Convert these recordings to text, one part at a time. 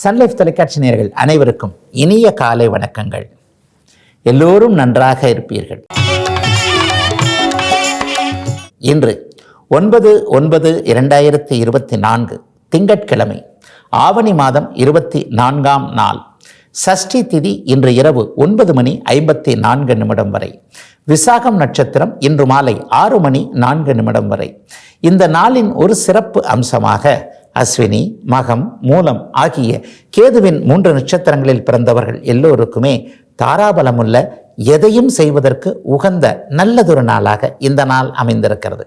Sun Life தொலைக்காட்சி நேயர்கள் அனைவருக்கும் இனிய காலை வணக்கங்கள். எல்லோரும் நன்றாக இருப்பீர்கள். இன்று 9/9/2024 திங்கட்கிழமை, ஆவணி மாதம் 24ஆம் நாள். சஷ்டி திதி இன்று இரவு 9:54 வரை. விசாகம் நட்சத்திரம் இன்று மாலை 6:04 வரை. இந்த நாளின் ஒரு சிறப்பு அம்சமாக அஸ்வினி, மகம், மூலம் ஆகிய கேதுவின் 3 நட்சத்திரங்களில் பிறந்தவர்கள் எல்லோருக்குமே தாராபலமுள்ள, எதையும் செய்வதற்கு உகந்த நல்லதொரு நாளாக இந்த நாள் அமைந்திருக்கிறது.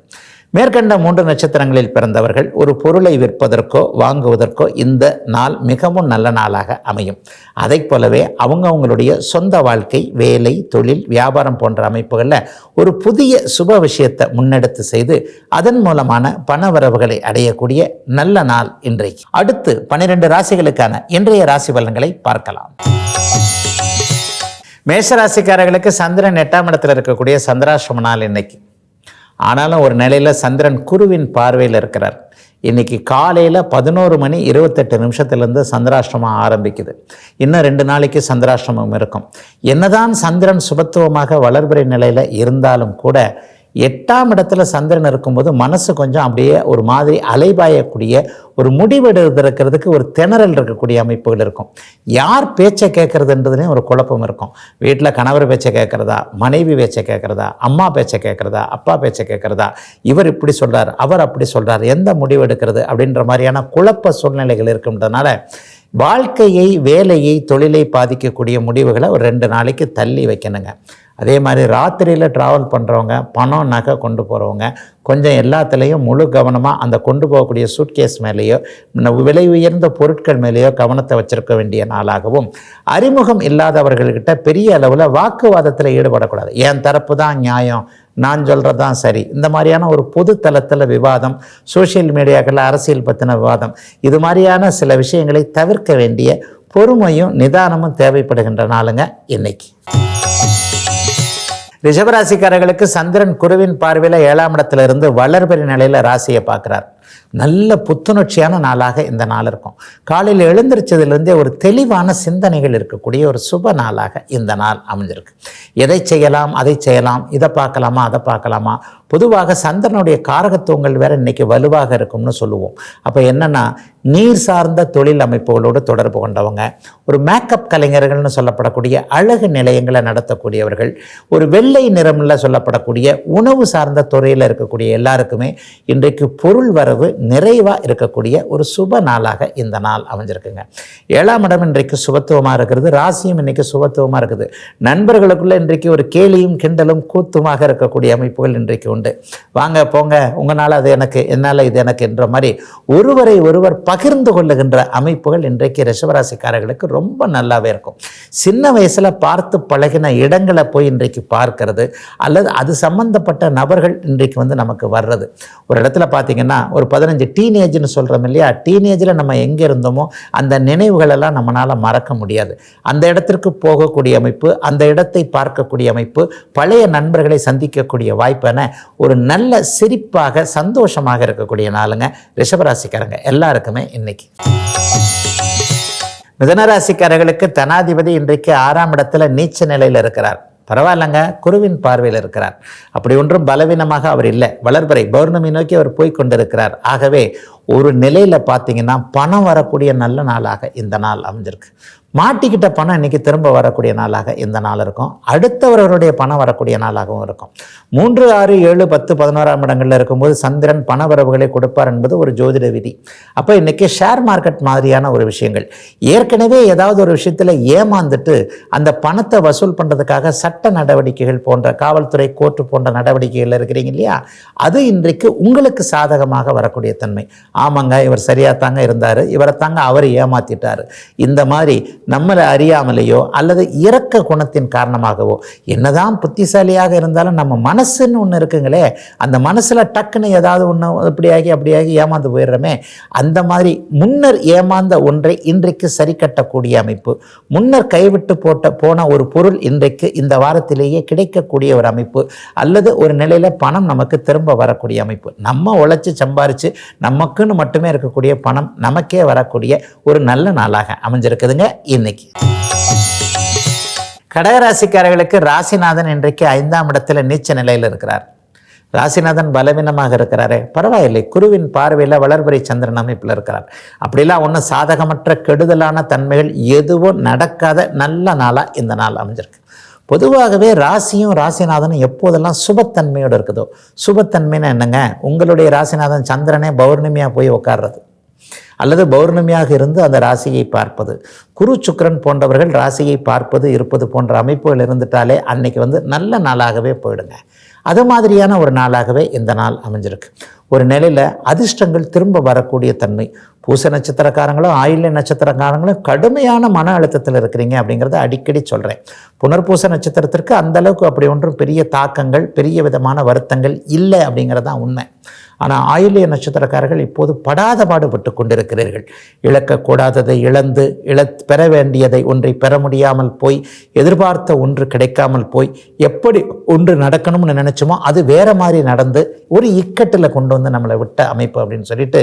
மேற்கண்ட 3 நட்சத்திரங்களில் பிறந்தவர்கள் ஒரு பொருளை விற்பதற்கோ வாங்குவதற்கோ இந்த நாள் மிகவும் நல்ல நாளாக அமையும். அதை போலவே அவங்களுடைய சொந்த வாழ்க்கை, வேலை, தொழில், வியாபாரம் போன்ற அமைப்புகளில் ஒரு புதிய சுப விஷயத்தை முன்னெடுத்து செய்து அதன் மூலமான பணவரவுகளை அடையக்கூடிய நல்ல நாள் இன்றைக்கு. அடுத்து 12 ராசிகளுக்கான இன்றைய ராசி பலன்களை பார்க்கலாம். மேஷராசிக்காரர்களுக்கு சந்திரன் 8ஆம் இடத்தில் இருக்கக்கூடிய சந்திராஷ்டம நாள் இன்னைக்கு. ஆனாலும் ஒரு நிலையில் சந்திரன் குருவின் பார்வையில் இருக்கிறார். இன்றைக்கி காலையில் 11:28 சந்திராஷ்டமம் ஆரம்பிக்குது. இன்னும் 2 நாளைக்கு சந்திராஷ்டமம் இருக்கும். என்னதான் சந்திரன் சுபத்துவமாக வளர்பிறை நிலையில் இருந்தாலும் கூட 8ஆம் இடத்துல சந்திரன் இருக்கும்போது மனசு கொஞ்சம் அப்படியே ஒரு மாதிரி அலைபாயக்கூடிய, ஒரு முடிவெடுக்கிறதுக்கு ஒரு திணறல் இருக்கக்கூடிய அமைப்புகள் இருக்கும். யார் பேச்சை கேட்கறதுன்றதுலேயும் ஒரு குழப்பம் இருக்கும். வீட்டில் கணவர் பேச்சை கேட்குறதா, மனைவி பேச்சை கேட்குறதா, அம்மா பேச்சை கேட்குறதா, அப்பா பேச்சை கேட்குறதா, இவர் இப்படி சொல்கிறார், அவர் அப்படி சொல்கிறார், எந்த முடிவு எடுக்கிறது அப்படின்ற மாதிரியான குழப்ப சூழ்நிலைகள் இருக்குன்றதுனால வாழ்க்கையை, வேலையை, தொழிலை பாதிக்கக்கூடிய முடிவுகளை ஒரு 2 நாளைக்கு தள்ளி வைக்கணுங்க. அதே மாதிரி ராத்திரியில் ட்ராவல் பண்ணுறவங்க, பணம், நகை கொண்டு போகிறவங்க கொஞ்சம் எல்லாத்துலேயும் முழு கவனமாக அந்த கொண்டு போகக்கூடிய சூட்கேஸ் மேலேயோ, விலை உயர்ந்த பொருட்கள் மேலேயோ கவனத்தை வச்சிருக்க வேண்டிய நாளாகவும், அறிமுகம் இல்லாதவர்கள்கிட்ட பெரிய அளவில் வாக்குவாதத்தில் ஈடுபடக்கூடாது. என் தரப்பு தான் நியாயம், நான் சொல்கிறது தான் சரி, இந்த மாதிரியான ஒரு பொது தளத்தில் விவாதம், சோஷியல் மீடியாக்களில் அரசியல் பற்றின விவாதம், இது மாதிரியான சில விஷயங்களை தவிர்க்க வேண்டிய பொறுமையும் நிதானமும் தேவைப்படுகின்ற நாளுங்க இன்னைக்கு. ரிஷபராசிக்காரர்களுக்கு சந்திரன் குருவின் பார்வையில் 7ஆம் இடத்துல இருந்து வளர்பிறை நிலையில் ராசியை பார்க்குறார். நல்ல புத்துணர்ச்சியான நாளாக இந்த நாள் இருக்கும். காலையில் எழுந்திரிச்சதுலேருந்தே ஒரு தெளிவான சிந்தனைகள் இருக்கக்கூடிய ஒரு சுப நாளாக இந்த நாள் அமைஞ்சிருக்கு. எதை செய்யலாம், அதை செய்யலாம், இதை பார்க்கலாமா, அதை பார்க்கலாமா. பொதுவாக சந்திரனுடைய காரகத்துவங்கள் வேறு இன்றைக்கி வலுவாக இருக்கும்னு சொல்லுவோம். அப்போ என்னென்னா, நீர் சார்ந்த தொழில் அமைப்புகளோடு தொடர்பு கொண்டவங்க, ஒரு மேக்கப் கலைஞர்கள்னு சொல்லப்படக்கூடிய அழகு நிலையங்களை நடத்தக்கூடியவர்கள், ஒரு வெள்ளை நிறமில் சொல்லப்படக்கூடிய உணவு சார்ந்த துறையில் இருக்கக்கூடிய எல்லாருக்குமே இன்றைக்கு பொருள் வரவு நிறைவாக இருக்கக்கூடிய ஒரு சுப நாளாக இந்த நாள் அமைஞ்சிருக்குங்க. 7ஆம் இடம் இன்றைக்கு சுபத்துவமாக இருக்கிறது. ராசியும் இன்றைக்கு சுபத்துவமாக இருக்குது. நண்பர்களுக்குள்ள இன்றைக்கு ஒரு கேலியும் கிண்டலும் கூத்துமாக இருக்கக்கூடிய அமைப்புகள் இன்றைக்கு உண்டு. வாங்க போங்க, உங்களால் அது எனக்கு, என்னால் இது எனக்கு என்ற மாதிரி ஒருவரை ஒருவர் பகிர்ந்து கொள்ளுகின்ற அமைப்புகள் இன்றைக்கு ரிஷபராசிக்காரர்களுக்கு ரொம்ப நல்லாவே இருக்கும். சின்ன வயசில் பார்த்து பழகின இடங்களை போய் இன்றைக்கு பார்க்கறது, அல்லது அது சம்பந்தப்பட்ட நபர்கள் இன்றைக்கு நமக்கு வர்றது. ஒரு இடத்துல பார்த்தீங்கன்னா, ஒரு 15 டீனேஜ்னு சொல்கிறோம் இல்லையா, டீனேஜில் நம்ம எங்கே இருந்தோமோ அந்த நினைவுகளெல்லாம் நம்மளால் மறக்க முடியாது. அந்த இடத்திற்கு போகக்கூடிய அமைப்பு, அந்த இடத்தை பார்க்கக்கூடிய அமைப்பு, பழைய நண்பர்களை சந்திக்கக்கூடிய வாய்ப்பான ஒரு நல்ல சிரிப்பாக சந்தோஷமாக இருக்கக்கூடிய நாளுங்க ரிஷபராசிக்காரங்க எல்லாருக்குமே இன்னைக்கு. மிதுனராசிக்காரர்களுக்கு தனாதிபதி இன்றைக்கு 6ஆம் இடத்துல நீச்ச நிலையில் இருக்கிறார். பரவாயில்லைங்க, குருவின் பார்வையில் இருக்கிறார். அப்படி ஒன்றும் பலவீனமாக அவர் இல்லை. வளர்பிறை பௌர்ணமி நோக்கி அவர் போய்கொண்டிருக்கிறார். ஆகவே ஒரு நிலையில் பார்த்தீங்கன்னா பணம் வரக்கூடிய நல்ல நாளாக இந்த நாள் அமைஞ்சிருக்கு. மாட்டிக்கிட்ட பணம் இன்றைக்கி திரும்ப வரக்கூடிய நாளாக இந்த நாள் இருக்கும். அடுத்தவர்களுடைய பணம் வரக்கூடிய நாளாகவும் இருக்கும். 3, 6, 7, 10, 11ஆம் இடங்களில் இருக்கும்போது சந்திரன் பண வரவுகளை கொடுப்பார் என்பது ஒரு ஜோதிட விதி. அப்போ இன்றைக்கி ஷேர் மார்க்கெட் மாதிரியான ஒரு விஷயங்கள், ஏற்கனவே ஏதாவது ஒரு விஷயத்தில் ஏமாந்துட்டு அந்த பணத்தை வசூல் பண்ணுறதுக்காக சட்ட நடவடிக்கைகள் போன்ற, காவல்துறை, கோர்ட்டு போன்ற நடவடிக்கைகள் இருக்கிறீங்க இல்லையா, அது இன்றைக்கு உங்களுக்கு சாதகமாக வரக்கூடிய தன்மை. ஆமாங்க, இவர் சரியாக தாங்க இருந்தார், இவரை தாங்க அவர் ஏமாற்றிட்டார், இந்த மாதிரி நம்மளை அறியாமலேயோ அல்லது இரக்க குணத்தின் காரணமாகவோ, என்னதான் புத்திசாலியாக இருந்தாலும் நம்ம மனசுன்னு ஒன்று இருக்குங்களே, அந்த மனசில் டக்குன்னு ஏதாவது ஒன்று அப்படியாகி ஏமாந்து போயிடுறோமே, அந்த மாதிரி முன்னர் ஏமாந்த ஒன்றை இன்றைக்கு சரி கட்டக்கூடிய அமைப்பு, முன்னர் கைவிட்டு போன ஒரு பொருள் இன்றைக்கு இந்த வாரத்திலேயே கிடைக்கக்கூடிய ஒரு அமைப்பு, அல்லது ஒரு நிலையில் பணம் நமக்கு திரும்ப வரக்கூடிய அமைப்பு, நம்ம உழைச்சி சம்பாரித்து நமக்குன்னு மட்டுமே இருக்கக்கூடிய பணம் நமக்கே வரக்கூடிய ஒரு நல்ல நாளாக அமைஞ்சிருக்குதுங்க இன்னைக்கு. கடகராசிக்காரர்களுக்கு ராசிநாதன் இன்றைக்கு 5ஆம் இடத்துல நீச்ச நிலையில் இருக்கிறார். ராசிநாதன் பலவீனமாக இருக்கிறாரே, பரவாயில்லை, குருவின் பார்வையில் வளர்பிறை சந்திரன் அமைப்பில் இருக்கிறார். அப்படிலாம் ஒன்றும் சாதகமற்ற கெடுதலான தன்மைகள் எதுவும் நடக்காத நல்ல நாளாக இந்த நாள் அமைஞ்சிருக்கு. பொதுவாகவே ராசியும் ராசிநாதனும் எப்போதெல்லாம் சுபத்தன்மையோடு இருக்குதோ, சுபத்தன்மைன்னு என்னங்க, உங்களுடைய ராசிநாதன் சந்திரனே பௌர்ணமியாக போய் உட்கார்றது, அல்லது பௌர்ணமியாக இருந்து அந்த ராசியை பார்ப்பது, குரு சுக்கிரன் போன்றவர்கள் ராசியை பார்ப்பது இருப்பது போன்ற அமைப்புகள் இருந்துட்டாலே அன்னைக்கு நல்ல நாளாகவே போயிடுங்க. அது மாதிரியான ஒரு நாளாகவே இந்த நாள் அமைஞ்சிருக்கு. ஒரு நிலையில் அதிர்ஷ்டங்கள் திரும்ப வரக்கூடிய தன்மை. பூச நட்சத்திரக்காரங்களும் ஆயில்ய நட்சத்திரக்காரங்களும் கடுமையான மன அழுத்தத்தில் இருக்கிறீங்க அப்படிங்கிறத அடிக்கடி சொல்கிறேன். புனர்பூச நட்சத்திரத்திற்கு அந்தளவுக்கு அப்படி ஒன்றும் பெரிய தாக்கங்கள், பெரிய விதமான வருத்தங்கள் இல்லை அப்படிங்கிறது தான் உண்மை. ஆனால் ஆயில்ய நட்சத்திரக்காரர்கள் இப்போது படாத பாடுபட்டு கொண்டிருக்கிறீர்கள். இழக்கக்கூடாததை இழந்து, பெற வேண்டியதை ஒன்றை பெற முடியாமல் போய், எதிர்பார்த்த ஒன்று கிடைக்காமல் போய், எப்படி ஒன்று நடக்கணும்னு நினைச்சோமோ அது வேற மாதிரி நடந்து ஒரு இக்கட்டில் கொண்டு வந்து நம்மளை விட்ட அமைப்பு அப்படின்னு சொல்லிட்டு,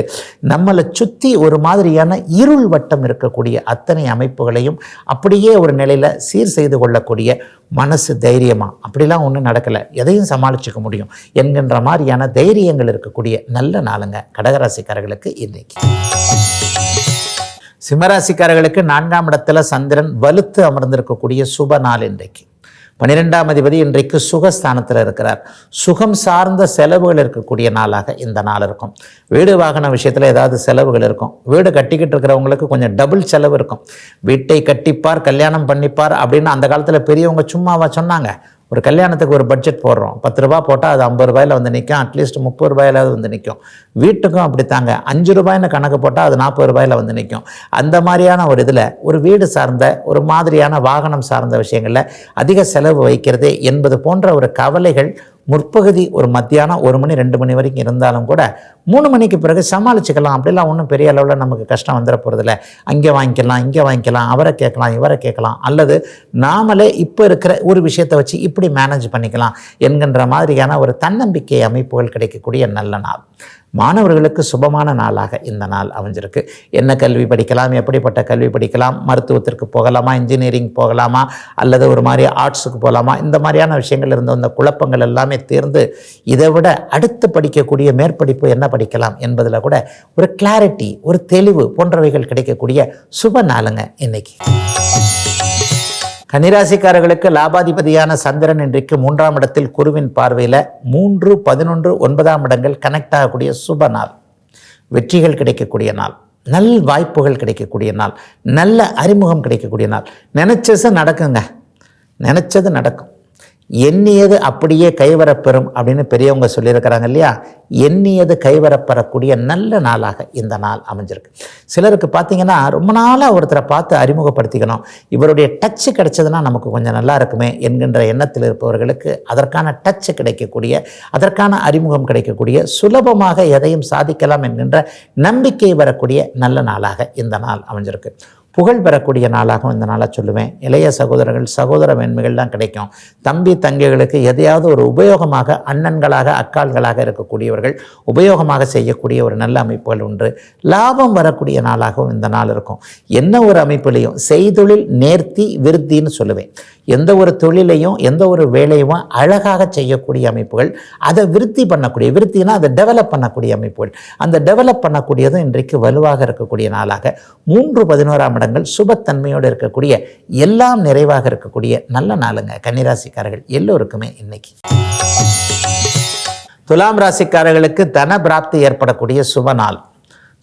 நம்மளை சுற்றி ஒரு மாதிரியான இருள் வட்டம் இருக்கக்கூடிய அத்தனை அமைப்புகளையும் அப்படியே ஒரு நிலையில் சீர் செய்து கொள்ளக்கூடிய மனசு தைரியமாக, அப்படிலாம் ஒன்றும் நடக்கலை, எதையும் சமாளிச்சுக்க முடியும் என்கின்ற மாதிரியான தைரியங்கள் இருக்கக்கூடிய நல்ல நாளுங்க கடகராசிக்காரர்களுக்கு இன்னைக்கு. சிம்மராசிக்காரர்களுக்கு 4ஆம் இடத்துல சந்திரன் வலுத்து அமர்ந்திருக்கக்கூடிய சுப நாள் இன்றைக்கு. 12ஆம் அதிபதி இன்றைக்கு சுகஸ்தானத்தில் இருக்கிறார். சுகம் சார்ந்த செலவுகள் இருக்கக்கூடிய நாளாக இந்த நாள் இருக்கும். வீடு வாகன விஷயத்தில் ஏதாவது செலவுகள் இருக்கும். வீடு கட்டிக்கிட்டு இருக்கிறவங்களுக்கு கொஞ்சம் டபுள் செலவு இருக்கும். வீட்டை கட்டிப்பார் கல்யாணம் பண்ணிப்பார் அப்படின்னு அந்த காலத்தில் பெரியவங்க சும்மாவா சொன்னாங்க? ஒரு கல்யாணத்துக்கு ஒரு பட்ஜெட் போடுறோம், 10 ரூபா போட்டால் அது 50 ரூபாயில் வந்து நிற்கும், அட்லீஸ்ட் 30 ரூபாயிலாவது வந்து நிற்கும். வீட்டுக்கும் அப்படித்தாங்க, 5 ரூபாய்னு கணக்கு போட்டால் அது 40 ரூபாயில் வந்து நிற்கும். அந்த மாதிரியான ஒரு இதில் ஒரு வீடு சார்ந்த ஒரு மாதிரியான வாகனம் சார்ந்த விஷயங்களில் அதிக செலவு வைக்கிறது என்பது போன்ற ஒரு கவலைகள் முற்பகுதி ஒரு மத்தியானம் 1 மணி 2 மணி வரைக்கும் இருந்தாலும் கூட 3 மணிக்கு பிறகு சமாளிச்சுக்கலாம். அப்படிலாம் ஒன்றும் பெரிய அளவில் நமக்கு கஷ்டம் வந்துட போகிறதில்ல. அங்கே வாங்கிக்கலாம், இங்கே வாங்கிக்கலாம், அவரை கேட்கலாம், இவரை கேட்கலாம், அல்லது நாமளே இப்போ இருக்கிற ஒரு விஷயத்தை வச்சு இப்படி மேனேஜ் பண்ணிக்கலாம் என்கின்ற மாதிரியான ஒரு தன்னம்பிக்கை அமைப்புகள் கிடைக்கக்கூடிய நல்ல நாள். மாணவர்களுக்கு சுபமான நாளாக இந்த நாள் அமைஞ்சிருக்கு. என்ன கல்வி படிக்கலாம், எப்படிப்பட்ட கல்வி படிக்கலாம், மருத்துவத்திற்கு போகலாமா, இன்ஜினியரிங் போகலாமா, அல்லது ஒரு மாதிரி ஆர்ட்ஸுக்கு போகலாமா, இந்த மாதிரியான விஷயங்கள் இருந்த அந்த குழப்பங்கள் எல்லாமே தீர்ந்து இதை விட அடுத்து படிக்கக்கூடிய மேற்படிப்பு என்ன படிக்கலாம் என்பதில் கூட ஒரு கிளாரிட்டி, ஒரு தெளிவு போன்றவைகள் கிடைக்கக்கூடிய சுப நாளுங்க இன்னைக்கு. கன்னிராசிக்காரர்களுக்கு லாபாதிபதியான சந்திரன் இன்றைக்கு 3ஆம் இடத்தில் குருவின் பார்வையில் 3, 11, 9ஆம் இடங்கள் கனெக்ட் ஆகக்கூடிய சுப நாள். வெற்றிகள் கிடைக்கக்கூடிய நாள், நல் வாய்ப்புகள் கிடைக்கக்கூடிய நாள், நல்ல அறிமுகம் கிடைக்கக்கூடிய நாள். நினைச்சது நடக்குங்க, நினைச்சது நடக்கும். எண்ணியது அப்படியே கைவரப்பெறும் அப்படின்னு பெரியவங்க சொல்லியிருக்கிறாங்க இல்லையா? எண்ணியது கைவரப்பெறக்கூடிய நல்ல நாளாக இந்த நாள் அமைஞ்சிருக்கு. சிலருக்கு பார்த்தீங்கன்னா ரொம்ப நாளாக ஒருத்தரை பார்த்து அறிமுகப்படுத்திக்கணும், இவருடைய டச்சு கிடைச்சதுன்னா நமக்கு கொஞ்சம் நல்லா இருக்குமே என்கின்ற எண்ணத்தில் இருப்பவர்களுக்கு அதற்கான டச்சு கிடைக்கக்கூடிய, அதற்கான அறிமுகம் கிடைக்கக்கூடிய, சுலபமாக எதையும் சாதிக்கலாம் என்கின்ற நம்பிக்கை வரக்கூடிய நல்ல நாளாக இந்த நாள் அமைஞ்சிருக்கு. புகழ் பெறக்கூடிய நாளாகவும் இந்த நாளாக சொல்லுவேன். இளைய சகோதரர்கள், சகோதர மேன்மைகள்லாம் கிடைக்கும். தம்பி தங்கைகளுக்கு எதையாவது ஒரு உபயோகமாக, அண்ணன்களாக அக்கால்களாக இருக்கக்கூடியவர்கள் உபயோகமாக செய்யக்கூடிய ஒரு நல்ல அமைப்புகள் உண்டு. லாபம் வரக்கூடிய நாளாகவும் இந்த நாள் இருக்கும். என்ன ஒரு அமைப்புலையும் செய்தொழில் நேர்த்தி விருத்தின்னு சொல்லுவேன். எந்த ஒரு தொழிலையும் எந்த ஒரு வேலையும் அழகாக செய்யக்கூடிய அமைப்புகள், அதை விருத்தி பண்ணக்கூடிய, விருத்தினா அதை டெவலப் பண்ணக்கூடிய அமைப்புகள், அந்த டெவலப் பண்ணக்கூடியதும் இன்றைக்கு வலுவாக இருக்கக்கூடிய நாளாக 3, 11ஆம் இடங்கள் சுபத்தன்மையோடு இருக்கக்கூடிய, எல்லாம் நிறைவாக இருக்கக்கூடிய நல்ல நாளுங்க கன்னிராசிக்காரர்கள் எல்லோருக்குமே இன்னைக்கு. துலாம் ராசிக்காரர்களுக்கு தன பிராப்தி ஏற்படக்கூடிய சுப நாள்.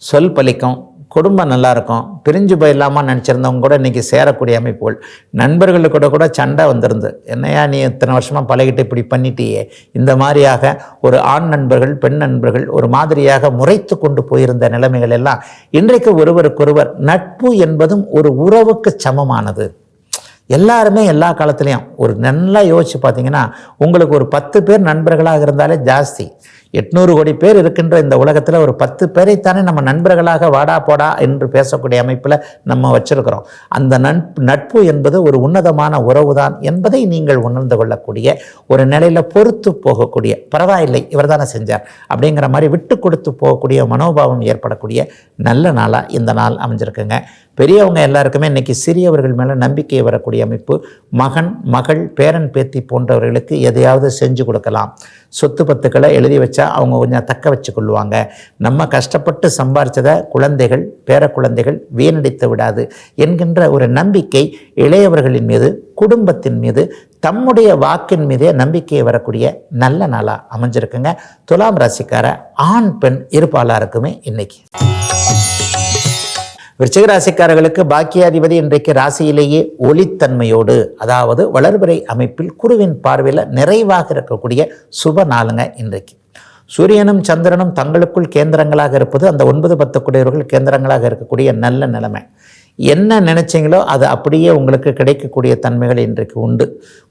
சொல் பலிக்கும், குடும்பம் நல்லாயிருக்கும். பிரிஞ்சு போயிடலாமா நினச்சிருந்தவங்க கூட இன்றைக்கி சேரக்கூடிய அமைப்புகள். நண்பர்களுக்கு கூட சண்டை வந்திருந்து, என்னையா நீ இத்தனை வருஷமாக பழகிட்டு இப்படி பண்ணிட்டியே, இந்த மாதிரியாக ஒரு ஆண் நண்பர்கள் பெண் நண்பர்கள் ஒரு மாதிரியாக முறைத்து கொண்டு போயிருந்த நிலைமைகள் எல்லாம் இன்றைக்கு ஒருவருக்கொருவர் நட்பு என்பதும் ஒரு உறவுக்கு சமமானது. எல்லாருமே எல்லா காலத்துலேயும் ஒரு நல்லா யோசிச்சு பார்த்தீங்கன்னா, உங்களுக்கு ஒரு 10 பேர் நண்பர்களாக இருந்தாலே ஜாஸ்தி. 800 கோடி பேர் இருக்கின்ற இந்த உலகத்தில் ஒரு 10 பேரைத்தானே நம்ம நண்பர்களாக வாடா போடா என்று பேசக்கூடிய அமைப்பில் நம்ம வச்சிருக்கிறோம். அந்த நட்பு என்பது ஒரு உன்னதமான உறவு தான் என்பதை நீங்கள் உணர்ந்து கொள்ளக்கூடிய ஒரு நிலையில் பொறுத்து போகக்கூடிய, பரவாயில்லை இவர் தானே செஞ்சார் அப்படிங்கிற மாதிரி விட்டு கொடுத்து போகக்கூடிய மனோபாவம் ஏற்படக்கூடிய நல்ல நாளாக இந்த நாள் அமைஞ்சிருக்குங்க. பெரியவங்க எல்லாருக்குமே இன்றைக்கி சிறியவர்கள் மேலே நம்பிக்கை வரக்கூடிய அமைப்பு. மகன் மகள் பேரன் பேத்தி போன்றவர்களுக்கு எதையாவது செஞ்சு கொடுக்கலாம். சொத்து பத்துக்களை எழுதி வச்சா அவங்க கொஞ்சம் தக்க வச்சு கொள்வாங்க. நம்ம கஷ்டப்பட்டு சம்பாரித்ததை குழந்தைகள் பேர குழந்தைகள் வீணடித்து விடாது என்கின்ற ஒரு நம்பிக்கை இளையவர்களின் மீது, குடும்பத்தின் மீது, தம்முடைய வாக்கின் மீதே நம்பிக்கை வரக்கூடிய நல்ல நாளாக அமைஞ்சிருக்குங்க. துலாம் ராசிக்கார ஆண் பெண் இருப்பாளருக்குமே இன்னைக்கு. விருச்சிக ராசிக்காரர்களுக்கு பாக்கியாதிபதி இன்றைக்கு ராசியிலேயே ஒளித்தன்மையோடு, அதாவது வளர்பிறை அமைப்பில் குருவின் பார்வையில் நிறைவாக இருக்கக்கூடிய சுப நாளுங்க இன்றைக்கு. சூரியனும் சந்திரனும் தங்களுக்குள் கேந்திரங்களாக இருப்பது, அந்த 9-10 குடையவர்கள் கேந்திரங்களாக இருக்கக்கூடிய நல்ல நிலைமை. என்ன நினைச்சீங்களோ அது அப்படியே உங்களுக்கு கிடைக்கக்கூடிய தன்மைகள் இன்றைக்கு உண்டு.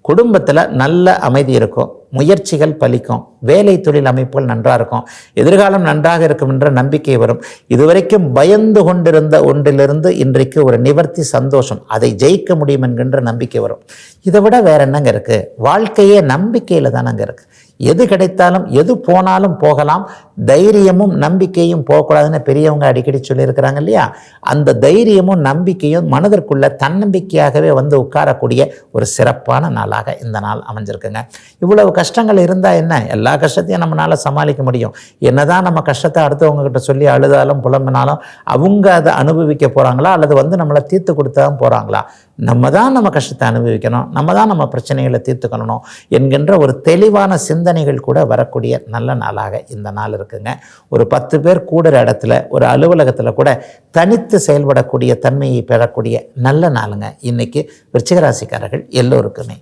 குடும்பத்தில் நல்ல அமைதி இருக்கும், முயற்சிகள் பலிக்கும், வேலை தொழில் அமைப்புகள் நன்றாக இருக்கும், எதிர்காலம் நன்றாக இருக்கும் என்ற நம்பிக்கை வரும். இதுவரைக்கும் பயந்து கொண்டிருந்த ஒன்றிலிருந்து இன்றைக்கு ஒரு நிவர்த்தி, சந்தோஷம், அதை ஜெயிக்க முடியும் என்கின்ற நம்பிக்கை வரும். இதை விட வேற என்னங்க இருக்குது? வாழ்க்கையே நம்பிக்கையில் தானங்க இருக்குது. எது கிடைத்தாலும் எது போனாலும் போகலாம், தைரியமும் நம்பிக்கையும் போகக்கூடாதுன்னு பெரியவங்க அடிக்கடி சொல்லியிருக்கிறாங்க இல்லையா? அந்த தைரியமும் நம்பிக்கையும் மனதிற்குள்ள தன்னம்பிக்கையாகவே வந்து உட்காரக்கூடிய ஒரு சிறப்பான நாளாக இந்த நாள் அமைஞ்சிருக்குங்க. இவ்வளவு கஷ்டங்கள் இருந்தால் என்ன, எல்லா கஷ்டத்தையும் நம்மளால் சமாளிக்க முடியும். என்னதான் நம்ம கஷ்டத்தை அடுத்தவங்ககிட்ட சொல்லி அழுதாலும் புலம்பினாலும் அவங்க அதை அனுபவிக்க போகிறாங்களா அல்லது வந்து நம்மளை தீர்த்து கொடுத்தா தான் போகிறாங்களா? நம்ம தான் நம்ம கஷ்டத்தை அனுபவிக்கணும், நம்ம தான் நம்ம பிரச்சனைகளை தீர்த்துக்கணும் என்கின்ற ஒரு தெளிவான சிந்தனைகள் கூட வரக்கூடிய நல்ல நாளாக இந்த நாள் இருக்குங்க. ஒரு 10 பேர் கூடுற இடத்துல, ஒரு அலுவலகத்தில் கூட தனித்து செயல்படக்கூடிய தன்மையை பெறக்கூடிய நல்ல நாளுங்க இன்னைக்கு விருச்சிக ராசிக்காரர்கள் எல்லோருக்குமே.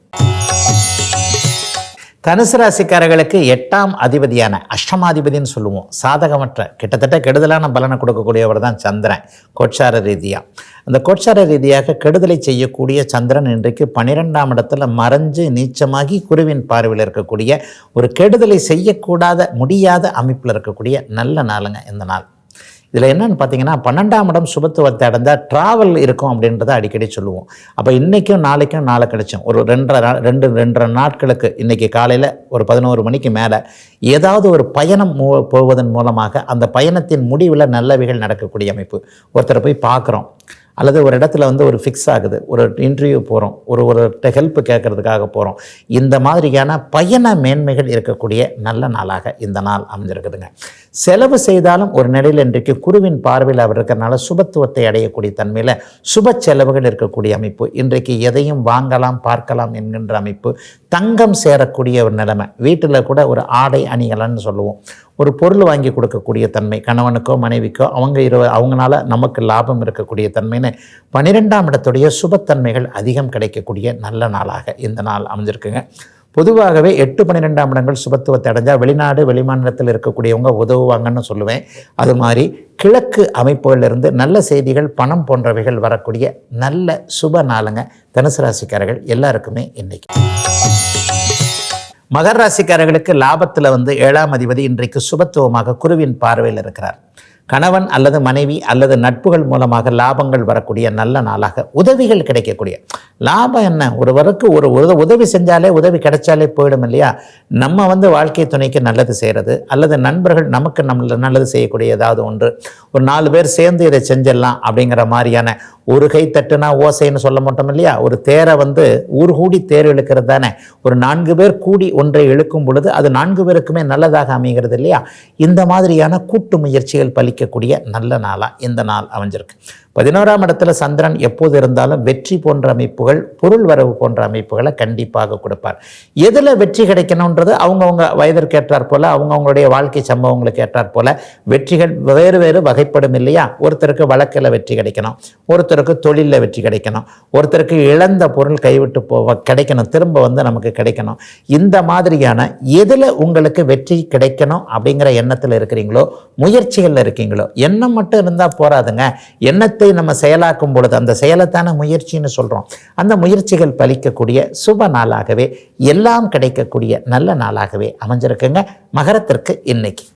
தனுசு ராசிக்காரர்களுக்கு 8ஆம் அதிபதியான அஷ்டமாதிபதினு சொல்லுவோம், சாதகமற்ற கிட்டத்தட்ட கெடுதலான பலனை கொடுக்கக்கூடியவர் தான் சந்திரன். கோட்சார ரீதியாக அந்த கோட்சார ரீதியாக கெடுதலை செய்யக்கூடிய சந்திரன் இன்றைக்கு 12ஆம் இடத்துல மறைஞ்சு நீச்சமாகி குருவின் பார்வையில் இருக்கக்கூடிய ஒரு கெடுதலை செய்யக்கூடாத முடியாத அமைப்பில் இருக்கக்கூடிய நல்ல நாளுங்க இந்த நாள். இதில் என்னென்னு பார்த்தீங்கன்னா, 12ஆம் இடம் சுபத்துவத்தை அடைந்தால் ட்ராவல் இருக்கும் அப்படின்றத அடிக்கடி சொல்லுவோம். அப்போ இன்றைக்கும் நாளைக்கும் நாளை கிடைச்சோம் ஒரு 2.5 நாட்களுக்கு இன்றைக்கி காலையில் ஒரு 11 மணிக்கு மேலே ஏதாவது ஒரு பயணம் போவதன் மூலமாக அந்த பயணத்தின் முடிவில் நல்லவைகள் நடக்கக்கூடிய அமைப்பு. ஒருத்தரை போய் பார்க்குறோம் அல்லது ஒரு இடத்துல வந்து ஒரு ஃபிக்ஸ் ஆகுது, ஒரு இன்டர்வியூ போகிறோம், ஒரு ஹெல்ப் கேட்கறதுக்காக போகிறோம். இந்த மாதிரியான பயண மேன்மைகள் இருக்கக்கூடிய நல்ல நாளாக இந்த நாள் அமைஞ்சிருக்குதுங்க. செலவு செய்தாலும் ஒரு நிலையில் இன்றைக்கு குருவின் பார்வையில் அவர் இருக்கிறனால சுபத்துவத்தை அடையக்கூடிய தன்மையில் சுப செலவுகள் இருக்கக்கூடிய அமைப்பு. இன்றைக்கு எதையும் வாங்கலாம் பார்க்கலாம் என்கின்ற அமைப்பு. தங்கம் சேரக்கூடிய ஒரு நிலைமை. வீட்டில் கூட ஒரு ஆடை அணிகலன்னு சொல்லுவோம், ஒரு பொருள் வாங்கி கொடுக்கக்கூடிய தன்மை, கணவனுக்கோ மனைவிக்கோ அவங்களால நமக்கு லாபம் இருக்கக்கூடிய தன்மைன்னு 12ஆம் இடத்துடைய சுபத்தன்மைகள் அதிகம் கிடைக்கக்கூடிய நல்ல நாளாக இந்த நாள் அமைஞ்சிருக்குங்க. பொதுவாகவே 8-12ஆம் இடங்கள் சுபத்துவத்தை அடைஞ்சால் வெளிநாடு வெளிமாநிலத்தில் இருக்கக்கூடியவங்க உதவுவாங்கன்னு சொல்லுவேன். அது மாதிரி கிழக்கு அமைப்புகளிலிருந்து நல்ல செய்திகள், பணம் போன்றவைகள் வரக்கூடிய நல்ல சுப நாளுங்க தனுசு ராசிக்காரர்கள் எல்லாருக்குமே இன்னைக்கு. மகர ராசிக்காரர்களுக்கு லாபத்தில் வந்து 7ஆம் அதிபதி இன்றைக்கு சுபத்துவமாக குருவின் பார்வையில் இருக்கிறார். கணவன் அல்லது மனைவி அல்லது நட்புகள் மூலமாக லாபங்கள் வரக்கூடிய நல்ல நாளாக, உதவிகள் கிடைக்கக்கூடிய லாபம். என்ன, ஒருவருக்கு ஒரு உதவி செஞ்சாலே உதவி கிடைச்சாலே போயிடும் இல்லையா? நம்ம வந்து வாழ்க்கை துணைக்கு நல்லது செய்கிறது அல்லது நண்பர்கள் நமக்கு நல்லது செய்யக்கூடிய ஏதாவது ஒன்று, ஒரு 4 பேர் சேர்ந்து இதை செஞ்சிடலாம் அப்படிங்கிற மாதிரியான ஒரு கை தட்டுனா ஓசைன்னு சொல்ல மாட்டோம் இல்லையா? ஒரு தேரை வந்து ஊர் கூடி தேர் இழுக்கிறது தானே. ஒரு 4 பேர் கூடி ஒன்றை இழுக்கும் பொழுது அது 4 பேருக்குமே நல்லதாக அமைகிறது இல்லையா? இந்த மாதிரியான கூட்டு முயற்சிகள் பலிக்கக்கூடிய நல்ல நாளாக இந்த நாள் அமைஞ்சிருக்கு. 11ஆம் இடத்துல சந்திரன் எப்போது இருந்தாலும் வெற்றி போன்ற அமைப்புகள், பொருள் வரவு போன்ற அமைப்புகளை கண்டிப்பாக கொடுப்பார். எதில் வெற்றி கிடைக்கணுன்றது அவங்கவுங்க வயதிற்கு ஏற்றாற் போல, அவங்கவுங்களுடைய வாழ்க்கை சம்பவங்களுக்கு ஏற்றாற் போல வெற்றிகள் வேறு வேறு வகைப்படும் இல்லையா? ஒருத்தருக்கு வழக்கில் வெற்றி கிடைக்கணும், ஒருத்தருக்கு தொழிலில் வெற்றி கிடைக்கணும், ஒருத்தருக்கு இழந்த பொருள் கைவிட்டு கிடைக்கணும், திரும்ப நமக்கு கிடைக்கணும். இந்த மாதிரியான எதில் உங்களுக்கு வெற்றி கிடைக்கணும் அப்படிங்கிற எண்ணத்தில் இருக்கிறீங்களோ, முயற்சிகளில் இருக்கீங்களோ, எண்ணம் மட்டும் இருந்தால் போராதுங்க. எண்ணத்தை நம்ம செயலாக்கும் பொழுது அந்த செயலைத்தான முயற்சின்னு சொல்கிறோம். அந்த முயற்சிகள் பலிக்கக்கூடிய சுப நாளாகவே, எல்லாம் கிடைக்கக்கூடிய நல்ல நாளாகவே அமைஞ்சிருக்குங்க மகரத்திற்கு இன்னைக்கு.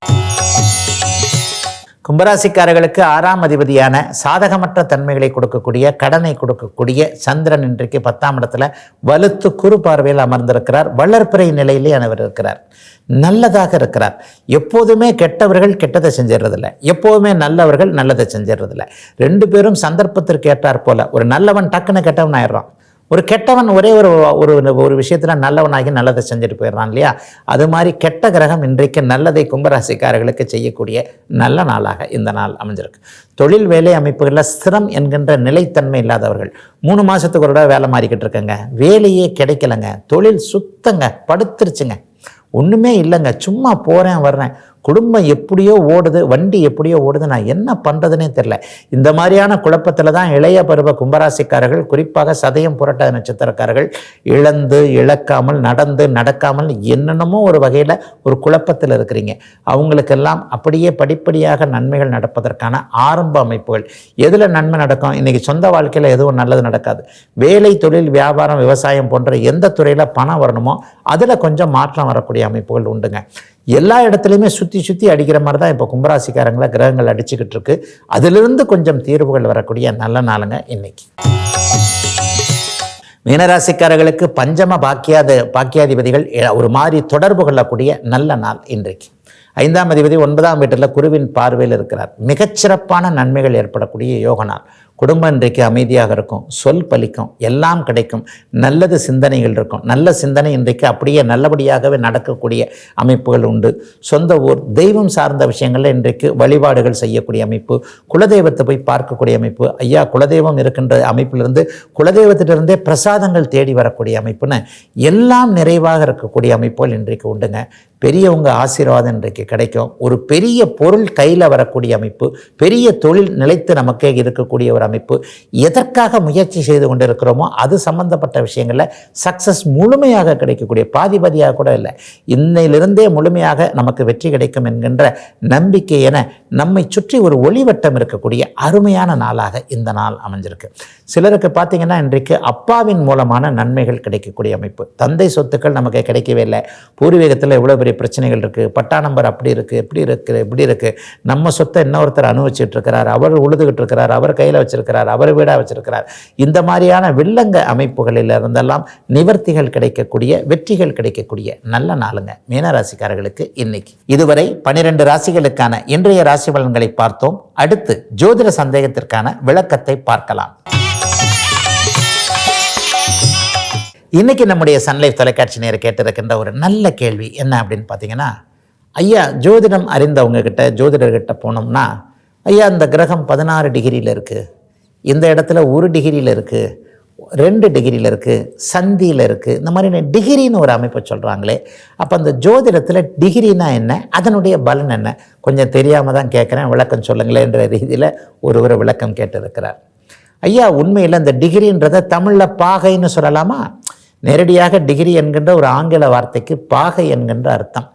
கும்பராசிக்காரர்களுக்கு 6ஆம் அதிபதியான சாதகமற்ற தன்மைகளை கொடுக்கக்கூடிய, கடனை கொடுக்கக்கூடிய சந்திரன் இன்றைக்கு 10ஆம் இடத்துல வலுத்து குறு பார்வையில் அமர்ந்திருக்கிறார். வளர்பிறை நிலையிலே அவர் இருக்கிறார். நல்லதாக இருக்கிறார். எப்போதுமே கெட்டவர்கள் கெட்டதை செஞ்சிடறதில்ல, எப்போதுமே நல்லவர்கள் நல்லதை செஞ்சிடறதில்ல. 2 பேரும் சந்தர்ப்பத்திற்கு ஏற்றாற் போல, ஒரு நல்லவன் டக்குன்னு கெட்டவன் ஆயிடுறான், ஒரு கெட்டவன் ஒரே ஒரு விஷயத்தில் நல்லவனாகி நல்லதை செஞ்சுட்டு போயிடுறான் இல்லையா? அது மாதிரி கெட்ட கிரகம் இன்றைக்கு நல்லதை கும்பராசிக்காரர்களுக்கு செய்யக்கூடிய நல்ல நாளாக இந்த நாள் அமைஞ்சிருக்கு. தொழில் வேலை அமைப்புகளில் ஸ்திரம் என்கின்ற நிலைத்தன்மை இல்லாதவர்கள் 3 மாதத்துக்கு ஒரு வேலை மாறிக்கிட்டு இருக்கங்க, வேலையே கிடைக்கலங்க, தொழில் சுத்தங்க, படுத்துருச்சுங்க, ஒன்றுமே இல்லைங்க, சும்மா போகிறேன் வர்றேன், குடும்பம் எப்படியோ ஓடுது, வண்டி எப்படியோ ஓடுது, நான் என்ன பண்ணுறதுனே தெரில. இந்த மாதிரியான குழப்பத்தில் தான் இளைய பருவ கும்பராசிக்காரர்கள், குறிப்பாக சதயம் புரட்ட நட்சத்திரக்காரர்கள் இழக்காமல் நடக்காமல் என்னென்னமோ ஒரு வகையில் ஒரு குழப்பத்தில் இருக்கிறீங்க. அவங்களுக்கெல்லாம் அப்படியே படிப்படியாக நன்மைகள் நடப்பதற்கான ஆரம்ப அமைப்புகள். எதில் நன்மை நடக்கும்? இன்றைக்கி சொந்த வாழ்க்கையில் எதுவும் நல்லது நடக்காது. வேலை, தொழில், வியாபாரம், விவசாயம் போன்ற எந்த துறையில் பணம் வரணுமோ அதில் கொஞ்சம் மாற்றம் வரக்கூடிய அமைப்புகள் உண்டுங்க. எல்லா இடத்துலையுமே சுற்றி அடிக்கிற மாதிரி தான் இப்போ கும்பராசிக்காரங்களை கிரகங்கள் அடிச்சுக்கிட்டு இருக்கு. அதிலிருந்து கொஞ்சம் தீர்வுகள் வரக்கூடிய நல்ல நாளுங்க இன்னைக்கு. மீனராசிக்காரர்களுக்கு பஞ்சம பாக்கியாதிபதிகள் ஒரு மாதிரி தொடர்பு கொள்ளக்கூடிய நல்ல நாள் இன்றைக்கு. 5ஆம் அதிபதி 9ஆம் வீட்டில் குருவின் பார்வையில் இருக்கிறார். மிகச்சிறப்பான நன்மைகள் ஏற்படக்கூடிய யோக நாள். குடும்பம் இன்றைக்கு அமைதியாக இருக்கும், சொல் பலிக்கும், எல்லாம் கிடைக்கும், நல்லது சிந்தனைகள் இருக்கும். நல்ல சிந்தனை இன்றைக்கு அப்படியே நல்லபடியாகவே நடக்கக்கூடிய அமைப்புகள் உண்டு. சொந்த ஊர், தெய்வம் சார்ந்த விஷயங்களில் இன்றைக்கு வழிபாடுகள் செய்யக்கூடிய அமைப்பு, குலதெய்வத்தை போய் பார்க்கக்கூடிய அமைப்பு, ஐயா குலதெய்வம் இருக்கின்ற அமைப்பிலிருந்து குலதெய்வத்திலிருந்தே பிரசாதங்கள் தேடி வரக்கூடிய அமைப்புன்னு எல்லாம் நிறைவாக இருக்கக்கூடிய அமைப்புகள் இன்றைக்கு உண்டுங்க. பெரியவங்க ஆசீர்வாதம் இன்றைக்கு கிடைக்கும். ஒரு பெரிய பொருள் கையில் வரக்கூடிய அமைப்பு, பெரிய தொழில் நிலைத்து நமக்கே இருக்கக்கூடிய ஒரு அமைப்பு. எதற்காக முயற்சி செய்து கொண்டு இருக்கிறோமோ அது சம்பந்தப்பட்ட விஷயங்களில் சக்சஸ் முழுமையாக கிடைக்கக்கூடிய, பாதியாக கூட இல்லை, இன்னையிலிருந்தே முழுமையாக நமக்கு வெற்றி கிடைக்கும் என்கின்ற நம்பிக்கை என நம்மை சுற்றி ஒரு ஒளிவட்டம் இருக்கக்கூடிய அருமையான நாளாக இந்த நாள் அமைஞ்சிருக்கு. சிலருக்கு பார்த்தீங்கன்னா இன்றைக்கு அப்பாவின் மூலமான நன்மைகள் கிடைக்கக்கூடிய அமைப்பு. தந்தை சொத்துக்கள் நமக்கு கிடைக்கவே இல்லை, பூர்வீகத்தில் எவ்வளோ பெரிய பிரச்சனைகள் இருக்குது, பட்டா நம்பர் அப்படி இருக்குது, இப்படி இருக்குது, நம்ம சொத்தை இன்னொருத்தர் அனுபவிச்சுட்டு இருக்கிறார், அவர் உழுதுகிட்டு இருக்கிறார், அவர் கையில் வச்சிருக்கிறார், அவர் வீடாக வச்சிருக்கிறார். இந்த மாதிரியான வில்லங்க அமைப்புகளில் இருந்தெல்லாம் நிவர்த்திகள் கிடைக்கக்கூடிய, வெற்றிகள் கிடைக்கக்கூடிய நல்ல நாளுங்க மீனராசிக்காரர்களுக்கு இன்னைக்கு. இதுவரை 12 ராசிகளுக்கான இன்றைய ராசி பலன்களை பார்த்தோம். அடுத்து ஜோதிட சந்தேகத்திற்கான விளக்கத்தை பார்க்கலாம். இன்றைக்கி நம்முடைய சன்லைஃப் தொலைக்காட்சி நேர கேட்டிருக்கின்ற ஒரு நல்ல கேள்வி என்ன அப்படின்னு பார்த்தீங்கன்னா, ஐயா ஜோதிடம் அறிந்தவங்கக்கிட்ட, ஜோதிடர்கிட்ட போனோம்னா, ஐயா இந்த கிரகம் 16 டிகிரியில் இருக்குது, இந்த இடத்துல 1 டிகிரியில் இருக்குது, 2 டிகிரியில் இருக்குது, சந்தியில் இருக்குது, இந்த மாதிரி டிகிரின்னு ஒரு அமைப்பை சொல்கிறாங்களே, அப்போ அந்த ஜோதிடத்தில் டிகிரினா என்ன, அதனுடைய பலன் என்ன, கொஞ்சம் தெரியாமல் தான் கேட்குறேன், விளக்கம் சொல்லுங்களேன்ற ரீதியில் ஒருவர் விளக்கம் கேட்டிருக்கிறார். ஐயா உண்மையில் இந்த டிகிரின்றதை தமிழில் பாகைன்னு சொல்லலாமா? நேரடியாக டிகிரி என்கின்ற ஒரு ஆங்கில வார்த்தைக்கு பாகை என்கின்ற அர்த்தம்.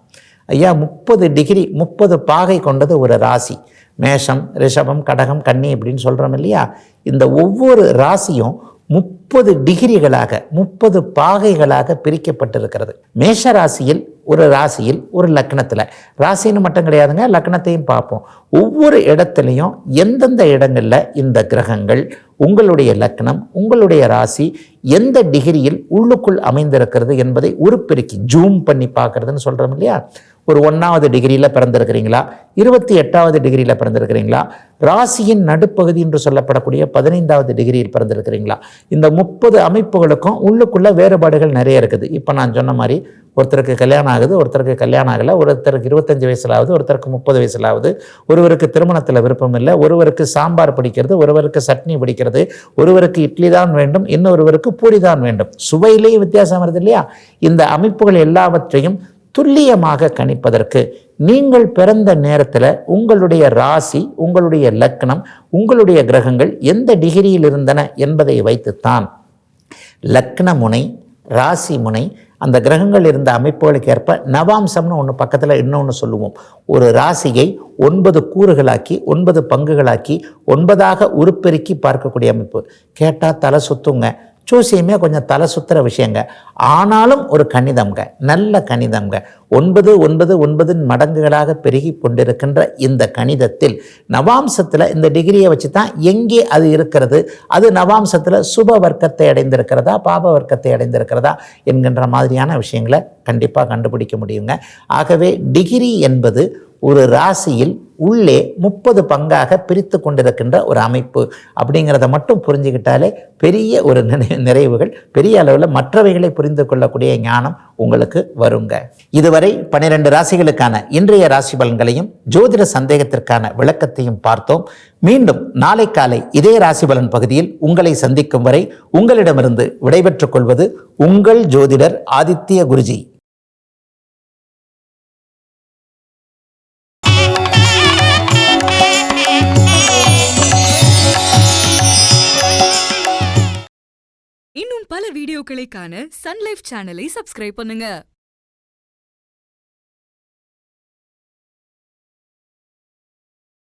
ஐயா 30 டிகிரி 30 பாகை கொண்டது ஒரு ராசி. மேஷம், ரிஷபம், கடகம், கன்னி இப்படின்னு சொல்கிறோம் இல்லையா? இந்த ஒவ்வொரு ராசியும் 30 டிகிரிகளாக 30 பாகைகளாக பிரிக்கப்பட்டிருக்கிறது. மேஷ ராசியில் ஒரு லக்னத்தில், ராசின்னு மட்டும் கிடையாதுங்க, லக்னத்தையும் பார்ப்போம். ஒவ்வொரு இடத்துலையும் எந்தெந்த இடங்களில் இந்த கிரகங்கள் உங்களுடைய லக்னம், உங்களுடைய ராசி எந்த டிகிரியில் உள்ளுக்குள் அமைந்திருக்கிறது என்பதை உருப்பெருக்கி ஜூம் பண்ணி பார்க்குறதுன்னு சொல்கிறோம் இல்லையா? ஒரு 1ஆவது டிகிரியில் பிறந்திருக்கிறீங்களா, 28ஆவது டிகிரியில் பிறந்திருக்கிறீங்களா, ராசியின் நடுப்பகுதி என்று சொல்லப்படக்கூடிய 15ஆவது டிகிரியில் பிறந்திருக்கிறீங்களா? இந்த 30 அமைப்புகளுக்கும் உள்ளுக்குள்ள வேறுபாடுகள் நிறைய இருக்குது. இப்போ நான் சொன்ன மாதிரி ஒருத்தருக்கு கல்யாணம் ஆகுது, ஒருத்தருக்கு கல்யாணம் ஆகலை, ஒருத்தருக்கு 25 வயசில் ஆகுது, ஒருத்தருக்கு 30 வயசில் ஆகுது, ஒருவருக்கு திருமணத்தில் விருப்பம் இல்லை, ஒருவருக்கு சாம்பார் பிடிக்கிறது, ஒருவருக்கு சட்னி பிடிக்கிறது, ஒருவருக்கு இட்லி தான் வேண்டும், இன்னொருவருக்கு பூரி தான் வேண்டும். சுவையிலேயே வித்தியாசம் வருது இல்லையா? இந்த அமைப்புகள் எல்லாவற்றையும் துல்லியமாக கணிப்பதற்கு நீங்கள் பிறந்த நேரத்தில் உங்களுடைய ராசி, உங்களுடைய லக்னம், உங்களுடைய கிரகங்கள் எந்த டிகிரியில் இருந்தன என்பதை வைத்துத்தான் லக்ன முனை, ராசி முனை, அந்த கிரகங்கள் இருந்த அமைப்புகளுக்கு ஏற்ப நவாம்சம்னு ஒன்று பக்கத்தில் இன்னொன்று சொல்லுவோம். ஒரு ராசியை 9 கூறுகளாக்கி 9 பங்குகளாக்கி 9ஆக உருப்பெருக்கி பார்க்கக்கூடிய அமைப்பு. கேட்டால் தலை சுத்துங்க. ஜோசியமே கொஞ்சம் தலை சுத்துற விஷயங்க. ஆனாலும் ஒரு கணிதம்ங்க, நல்ல கணிதம்ங்க. 9 9 9 மடங்குகளாக பெருகி கொண்டிருக்கின்ற இந்த கணிதத்தில் நவாம்சத்தில் இந்த டிகிரியை வச்சு தான் எங்கே அது இருக்கிறது, அது நவாம்சத்தில் சுப வர்க்கத்தை அடைந்திருக்கிறதா பாப வர்க்கத்தை அடைந்திருக்கிறதா என்கின்ற மாதிரியான விஷயங்களை கண்டிப்பாக கண்டுபிடிக்க முடியுங்க. ஆகவே டிகிரி என்பது ஒரு ராசியில் உள்ளே 30 பங்காக பிரித்து கொண்டிருக்கின்ற ஒரு அமைப்பு அப்படிங்கிறத மட்டும் புரிஞ்சுக்கிட்டாலே பெரிய ஒரு நிறைவுகள், பெரிய அளவில் மற்றவைகளை புரிந்து கொள்ளக்கூடிய ஞானம் உங்களுக்கு வருங்க. இதுவரை 12 ராசிகளுக்கான இன்றைய ராசி பலன்களையும் ஜோதிட சந்தேகத்திற்கான விளக்கத்தையும் பார்த்தோம். மீண்டும் நாளை காலை இதே ராசி பலன் பகுதியில் உங்களை சந்திக்கும் வரை உங்களிடமிருந்து விடைபெற்றுக் கொள்வது உங்கள் ஜோதிடர் ஆதித்ய குருஜி. இன்னும் பல வீடியோக்களை காண சன் லைஃப் சேனலை சப்ஸ்கிரைப் பண்ணுங்க.